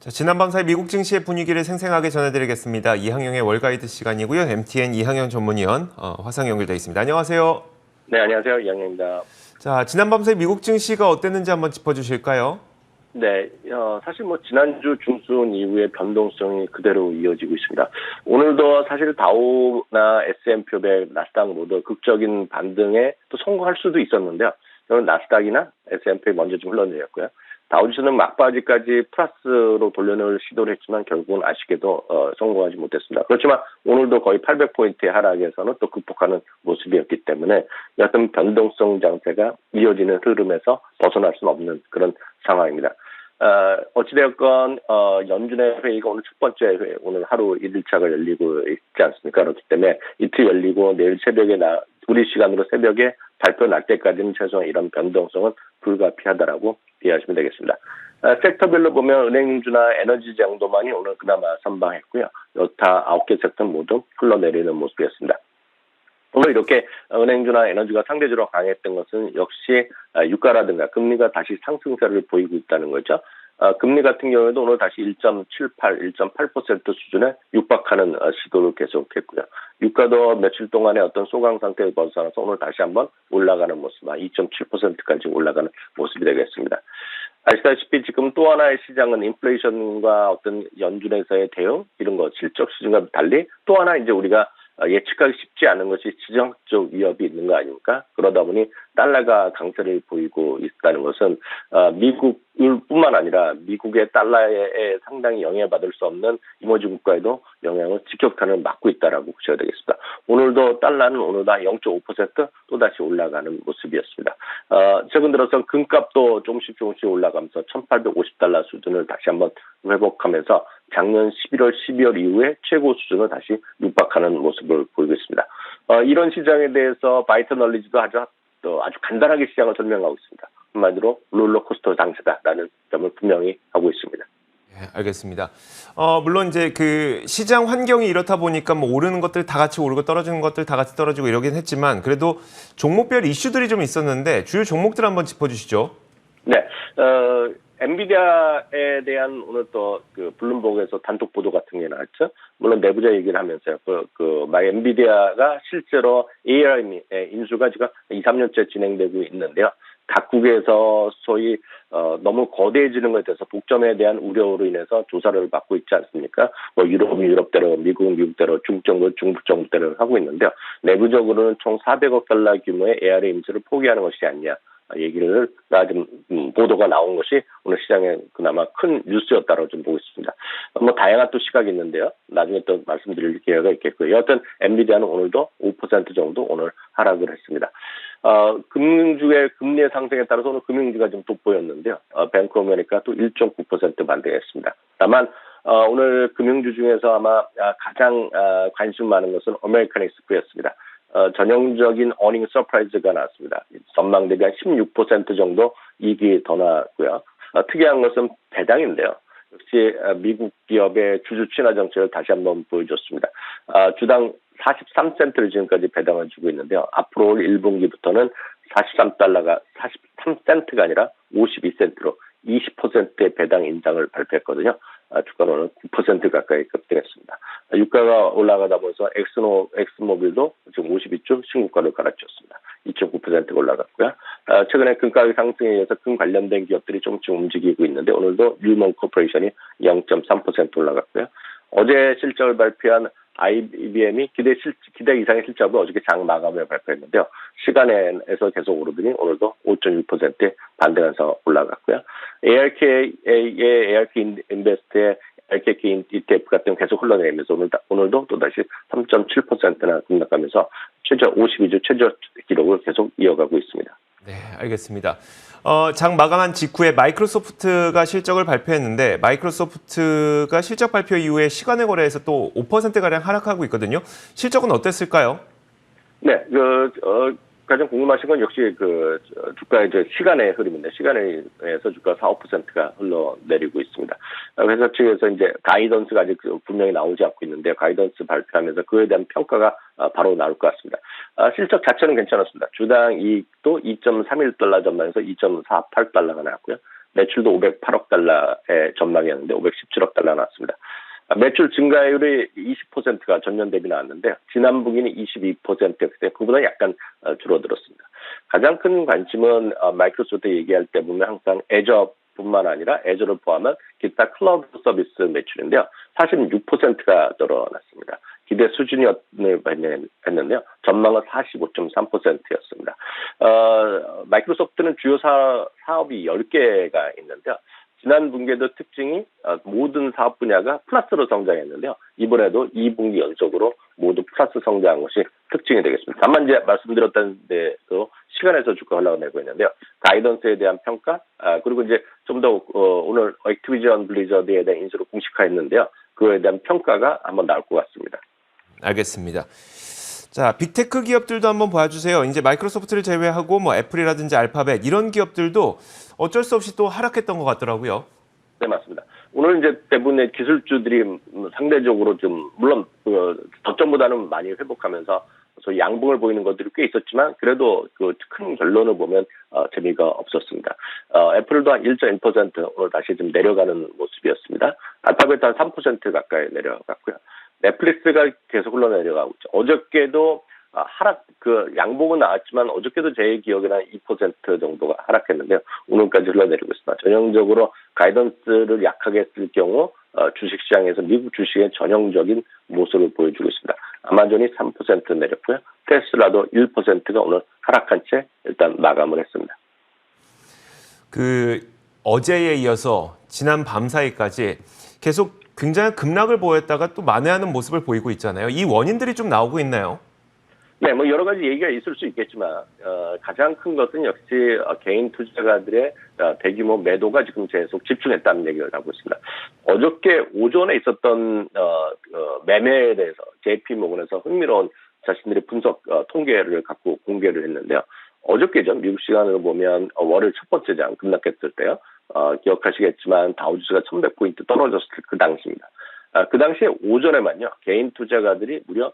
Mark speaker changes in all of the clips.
Speaker 1: 자, 지난밤 사이 미국 증시의 분위기를 생생하게 전해드리겠습니다. 이항영의 월가이드 시간이고요. MTN 이항영 전문위원 화상 연결되어 있습니다. 안녕하세요.
Speaker 2: 네, 안녕하세요. 이항영입니다.
Speaker 1: 자, 지난밤 사이 미국 증시가 어땠는지 한번 짚어주실까요?
Speaker 2: 네, 사실 지난주 중순 이후의 변동성이 그대로 이어지고 있습니다. 오늘도 사실 다우나 S&P 500, 나스닥 모두 극적인 반등에 또 성공할 수도 있었는데요. 저는 나스닥이나 S&P 먼저 좀 흘러내렸고요. 다우지수는 막바지까지 플러스로 돌려놓을 시도를 했지만 결국은 아쉽게도 성공하지 못했습니다. 그렇지만 오늘도 거의 800포인트의 하락에서는 또 극복하는 모습이었기 때문에 여튼 변동성 장세가 이어지는 흐름에서 벗어날 수는 없는 그런 상황입니다. 어찌되었건 연준의 회의가 오늘 첫 번째 회의, 오늘 하루 1일차가 열리고 있지 않습니까? 그렇기 때문에 이틀 열리고 내일 새벽에 우리 시간으로 새벽에 발표 날 때까지는 최소한 이런 변동성은 불가피하다라고 이해하시면 되겠습니다. 섹터별로 보면 은행주나 에너지 정도만이 오늘 그나마 선방했고요. 여타 9개 섹터 모두 흘러내리는 모습이었습니다. 오늘 이렇게 은행주나 에너지가 상대적으로 강했던 것은 역시 유가라든가 금리가 다시 상승세를 보이고 있다는 거죠. 금리 같은 경우에도 오늘 다시 1.78, 1.8% 수준에 육박하는 시도를 계속했고요. 유가도 며칠 동안의 어떤 소강 상태를 벗어나서 오늘 다시 한번 올라가는 모습, 2.7%까지 올라가는 모습이 되겠습니다. 아시다시피 지금 또 하나의 시장은 인플레이션과 어떤 연준에서의 대응, 이런 거, 실적 수준과 달리 또 하나 이제 우리가 예측하기 쉽지 않은 것이 지정학적 위협이 있는 거 아닙니까? 그러다 보니 달러가 강세를 보이고 있다는 것은 미국뿐만 아니라 미국의 달러에 상당히 영향받을 수 없는 이머지 국가에도 영향을 직격탄을 맞고 있다라고 보셔야 되겠습니다. 오늘도 달러는 오늘 다 0.5% 또다시 올라가는 모습이었습니다. 최근 들어서 금값도 조금씩 올라가면서 1,850달러 수준을 다시 한번 회복하면서 작년 11월, 12월 이후에 최고 수준을 다시 육박하는 모습을 보이고 있습니다. 이런 시장에 대해서 바이튼 얼리지도 아주 간단하게 시장을 설명하고 있습니다. 한마디로 롤러코스터 장세다라는 점을 분명히 하고 있습니다.
Speaker 1: 네, 알겠습니다. 물론 이제 그 시장 환경이 이렇다 보니까 오르는 것들 다 같이 오르고 떨어지는 것들 다 같이 떨어지고 이러긴 했지만 그래도 종목별 이슈들이 좀 있었는데 주요 종목들 한번 짚어주시죠.
Speaker 2: 네, 엔비디아에 대한 오늘 또 블룸버그에서 단독 보도 같은 게 나왔죠. 물론 내부자 얘기를 하면서요. 엔비디아가 실제로 AI 인수가 지금 2, 3년째 진행되고 있는데요. 각국에서 소위 너무 거대해지는 것에 대해서 독점에 대한 우려로 인해서 조사를 받고 있지 않습니까? 유럽은 유럽대로, 미국은 미국대로, 중국 정부는 중국 정부대로 하고 있는데요. 내부적으로는 총 400억 달러 규모의 AI 인수를 포기하는 것이 아니냐. 얘기를 좀 보도가 나온 것이 오늘 시장에 그나마 큰 뉴스였다고 좀 보고 있습니다. 다양한 또 시각이 있는데요. 나중에 또 말씀드릴 기회가 있겠고요. 여하튼 엔비디아는 오늘도 5% 정도 오늘 하락을 했습니다. 금융주의 금리의 상승에 따라서 오늘 금융주가 좀 돋보였는데요. 뱅크 오브 아메리카 또 1.9% 반등했습니다. 다만 오늘 금융주 중에서 아마 가장 관심 많은 것은 아메리칸 익스프레스였습니다. 전형적인 어닝 서프라이즈가 나왔습니다. 전망 대비 한 16% 정도 이익이 더 나왔고요. 특이한 것은 배당인데요. 역시 미국 기업의 주주 친화 정책을 다시 한번 보여줬습니다. 주당 43센트를 지금까지 배당을 주고 있는데요. 앞으로 올 1분기부터는 43센트가 아니라 52센트로 20%의 배당 인상을 발표했거든요. 주가는 오늘 9% 가까이 급등했습니다. 유가가 올라가다 보면서 엑스모빌도 지금 52주 신고가를 갈아치웠습니다. 2.9%가 올라갔고요. 최근에 금가격 상승에 의해서 금 관련된 기업들이 조금씩 움직이고 있는데 오늘도 뉴몬 코퍼레이션이 0.3% 올라갔고요. 어제 실적을 발표한 IBM이 기대 이상의 실적을 어저께 장 마감을 발표했는데요. 시간에서 계속 오르더니 오늘도 5.6% 반등해서 올라갔고요. ARK 인베스트의 ARK ETF 같은 거 계속 흘러내리면서 오늘도 또다시 3.7%나 급락하면서 52주 최저 기록을 계속 이어가고 있습니다.
Speaker 1: 네, 알겠습니다. 장 마감한 직후에 마이크로소프트가 실적을 발표했는데 마이크로소프트가 실적 발표 이후에 시간의 거래에서 또 5%가량 하락하고 있거든요. 실적은 어땠을까요? 네,
Speaker 2: 가장 궁금하신 건 역시 주가의 시간의 흐름인데 시간에 의해서 주가 4, 5%가 흘러내리고 있습니다. 회사 측에서 이제 가이던스가 아직 분명히 나오지 않고 있는데 가이던스 발표하면서 그에 대한 평가가 바로 나올 것 같습니다. 실적 자체는 괜찮았습니다. 주당 이익도 2.31달러 전망에서 2.48달러가 나왔고요. 매출도 508억 달러의 전망이었는데 517억 달러 나왔습니다. 매출 증가율이 20%가 전년 대비 나왔는데 지난분기는 22%였기 때문에 그보다 약간 줄어들었습니다. 가장 큰 관심은 마이크로소프트 얘기할 때 보면 항상 애저뿐만 아니라 애저를 포함한 기타 클라우드 서비스 매출인데요. 46%가 늘어났습니다. 기대 수준을 했는데요. 전망은 45.3%였습니다. 마이크로소프트는 주요 사업이 10개가 있는데요. 지난 분기에도 특징이 모든 사업 분야가 플러스로 성장했는데요. 이번에도 2분기 연속으로 모두 플러스 성장한 것이 특징이 되겠습니다. 다만 이제 말씀드렸던 데도 시간에서 주가 흘러내고 있는데요. 가이던스에 대한 평가, 그리고 이제 좀 더 오늘 액티비전 블리자드에 대한 인수를 공식화했는데요. 그거에 대한 평가가 한번 나올 것 같습니다.
Speaker 1: 알겠습니다. 자, 빅테크 기업들도 한번 봐주세요. 이제 마이크로소프트를 제외하고 뭐 애플이라든지 알파벳 이런 기업들도 어쩔 수 없이 또 하락했던 것 같더라고요.
Speaker 2: 네, 맞습니다. 오늘 이제 대부분의 기술주들이 상대적으로 좀 물론 저점보다는 많이 회복하면서 소위 양봉을 보이는 것들이 꽤 있었지만 그래도 그 큰 결론을 보면 재미가 없었습니다. 애플도 한 1.1% 오늘 다시 좀 내려가는 모습이었습니다. 알파벳도 한 3% 가까이 내려갔고요. 넷플릭스가 계속 흘러내려가고 있죠. 어저께도 하락, 양봉은 나왔지만 어저께도 제 기억에는 한 2% 정도가 하락했는데요. 오늘까지 흘러내리고 있습니다. 전형적으로 가이던스를 약하게 했을 경우 주식시장에서 미국 주식의 전형적인 모습을 보여주고 있습니다. 아마존이 3% 내렸고요. 테슬라도 1%가 오늘 하락한 채 일단 마감을 했습니다.
Speaker 1: 어제에 이어서 지난 밤 사이까지 계속 굉장히 급락을 보였다가 또 만회하는 모습을 보이고 있잖아요. 이 원인들이 좀 나오고 있나요?
Speaker 2: 네, 뭐 여러 가지 얘기가 있을 수 있겠지만 가장 큰 것은 역시 개인 투자가들의 대규모 매도가 지금 계속 집중했다는 얘기를 하고 있습니다. 어저께 오전에 있었던 매매에 대해서 JP모건에서 흥미로운 자신들의 분석 통계를 갖고 공개를 했는데요. 어저께죠. 미국 시간으로 보면 월요일 첫 번째 장 급락했을 때요. 기억하시겠지만 다우지수가 1100포인트 떨어졌을 때 그 당시입니다. 그 당시에 오전에만요. 개인 투자가들이 무려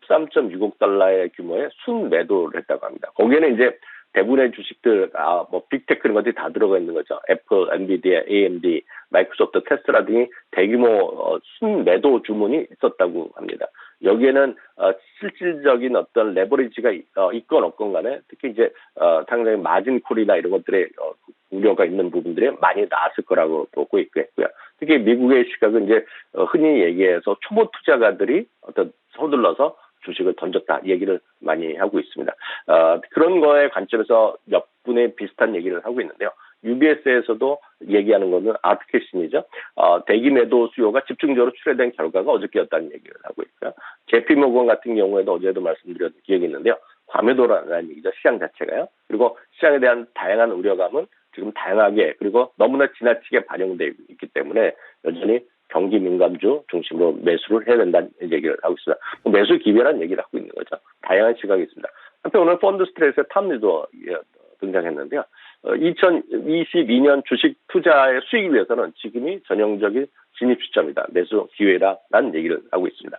Speaker 2: 13.6억 달러의 규모의 순매도를 했다고 합니다. 거기에는 이제 대부분의 주식들, 뭐 빅테크 이런 것들이 다 들어가 있는 거죠. 애플, 엔비디아, AMD, 마이크로소프트, 테슬라 등이 대규모 순매도 주문이 있었다고 합니다. 여기에는 실질적인 어떤 레버리지가 있건 없건 간에 특히 이제 당장의 마진콜이나 이런 것들의 우려가 있는 부분들이 많이 나왔을 거라고 보고 있고요. 특히 미국의 시각은 이제 흔히 얘기해서 초보 투자가들이 어떤 서둘러서 주식을 던졌다 얘기를 많이 하고 있습니다. 그런 거에 관점에서 몇 분의 비슷한 얘기를 하고 있는데요. UBS에서도 얘기하는 것은 아트캐신이죠. 대기 매도 수요가 집중적으로 출회된 결과가 어저께였다는 얘기를 하고 있고요. JP모건 같은 경우에도 어제도 말씀드렸던 기억이 있는데요. 과매도라는 얘기죠. 시장 자체가요. 그리고 시장에 대한 다양한 우려감은 지금 다양하게 그리고 너무나 지나치게 반영되어 있기 때문에 여전히 경기 민감주 중심으로 매수를 해야 된다는 얘기를 하고 있습니다. 매수 기회라는 얘기를 하고 있는 거죠. 다양한 시각이 있습니다. 한편 오늘 펀드 스트레스의 탐리도 등장했는데요. 2022년 주식 투자의 수익을 위해서는 지금이 전형적인 진입 시점이다. 매수 기회라는 얘기를 하고 있습니다.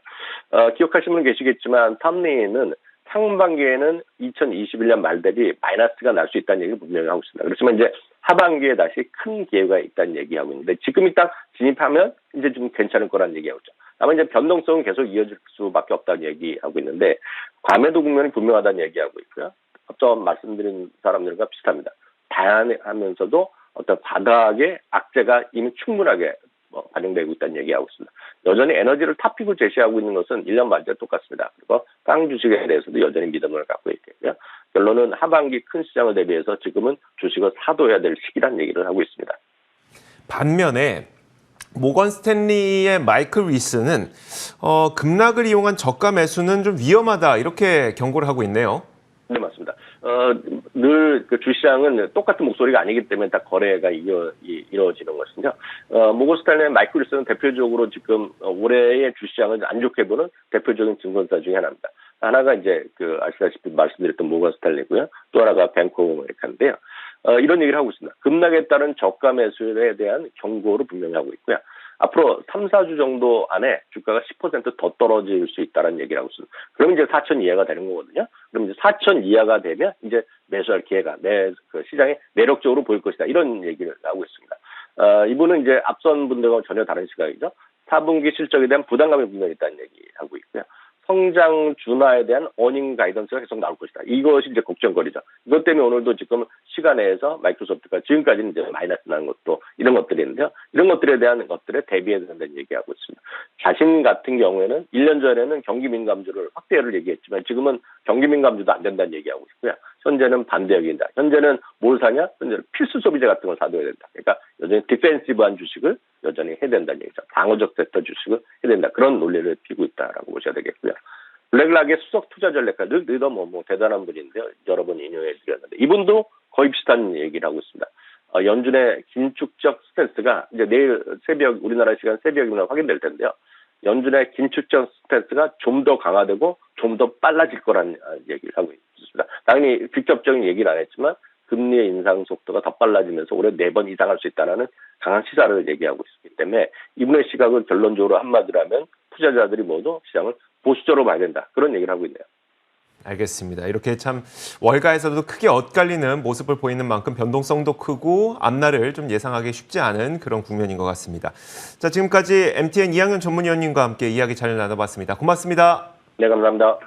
Speaker 2: 기억하시는 분 계시겠지만 탐리는 상반기에는 2021년 말 대비 마이너스가 날 수 있다는 얘기를 분명히 하고 있습니다. 그렇지만 이제 하반기에 다시 큰 기회가 있다는 얘기하고 있는데 지금이 딱 진입하면 이제 좀 괜찮을 거라는 얘기하고 있죠. 다만 이제 변동성은 계속 이어질 수밖에 없다는 얘기하고 있는데 과매도 국면이 분명하다는 얘기하고 있고요. 앞서 말씀드린 사람들과 비슷합니다. 다양하면서도 어떤 바닥의 악재가 이미 충분하게 반영되고 있다는 얘기하고 있습니다. 여전히 에너지를 탑픽으로 제시하고 있는 것은 1년 말째 똑같습니다. 그리고 깡 주식에 대해서도 여전히 믿음을 갖고 있겠고요. 결론은 하반기 큰 시장을 대비해서 지금은 주식을 사둬야 될 시기란 얘기를 하고 있습니다.
Speaker 1: 반면에 모건 스탠리의 마이클 리스는 급락을 이용한 저가 매수는 좀 위험하다 이렇게 경고를 하고 있네요.
Speaker 2: 네, 맞습니다. 늘 그 주시장은 똑같은 목소리가 아니기 때문에 다 거래가 이루어지는 것이죠. 모건 스탠리의 마이클 리스는 대표적으로 지금 올해의 주시장을 안 좋게 보는 대표적인 증권사 중에 하나입니다. 하나가 이제 아시다시피 말씀드렸던 모건 스탠리고요. 또 하나가 뱅크 오브 아메리카인데요. 이런 얘기를 하고 있습니다. 급락에 따른 저가 매수에 대한 경고를 분명히 하고 있고요. 앞으로 3, 4주 정도 안에 주가가 10%더 떨어질 수 있다는 얘기를 하고 있습니다. 그럼 이제 4천 이하가 되는 거거든요. 그럼 이제 4천 이하가 되면 이제 매수할 기회가 그 시장에 매력적으로 보일 것이다. 이런 얘기를 하고 있습니다. 이분은 이제 앞선 분들과 전혀 다른 시각이죠. 4분기 실적에 대한 부담감이 분명히 있다는 얘기하고 있고요. 성장 준화에 대한 어닝 가이던스가 계속 나올 것이다. 이것이 이제 걱정거리죠. 이것 때문에 오늘도 지금 시간에서 마이크로소프트가 지금까지는 이제 마이너스 나는 것도 이런 것들이 있는데요. 이런 것들에 대한 것들에 대비해야 된다는 얘기하고 있습니다. 자신 같은 경우에는 1년 전에는 경기 민감주를 확대를 얘기했지만 지금은 경기 민감주도 안 된다는 얘기하고 있고요. 현재는 반대 여기다. 현재는 뭘 사냐? 현재는 필수 소비재 같은 걸 사둬야 된다. 그러니까 여전히 디펜시브한 주식을 여전히 해야 된다는 얘기죠. 방어적 섹터 주식을 해야 된다. 그런 논리를 피고 있다라고 보셔야 되겠고요. 블랙락의 수석 투자 전략가 리더 뭐 대단한 분인데요. 여러 번 인용해 드렸는데 이분도 거의 비슷한 얘기를 하고 있습니다. 연준의 긴축적 스탠스가 이제 내일 새벽 우리나라 시간 새벽이면 확인될 텐데요. 연준의 긴축적 스탠스가 좀 더 강화되고 좀 더 빨라질 거라는 얘기를 하고 있습니다. 당연히 직접적인 얘기를 안 했지만 금리의 인상 속도가 더 빨라지면서 올해 4번 이상할 수 있다는 강한 시사를 얘기하고 있기 때문에 이분의 시각을 결론적으로 한마디로 하면 투자자들이 모두 시장을 보수적으로 봐야 된다. 그런 얘기를 하고 있네요.
Speaker 1: 알겠습니다. 이렇게 참 월가에서도 크게 엇갈리는 모습을 보이는 만큼 변동성도 크고 앞날을 좀 예상하기 쉽지 않은 그런 국면인 것 같습니다. 자, 지금까지 MTN 이항현 전문위원님과 함께 이야기 잘 나눠봤습니다. 고맙습니다.
Speaker 2: 네, 감사합니다.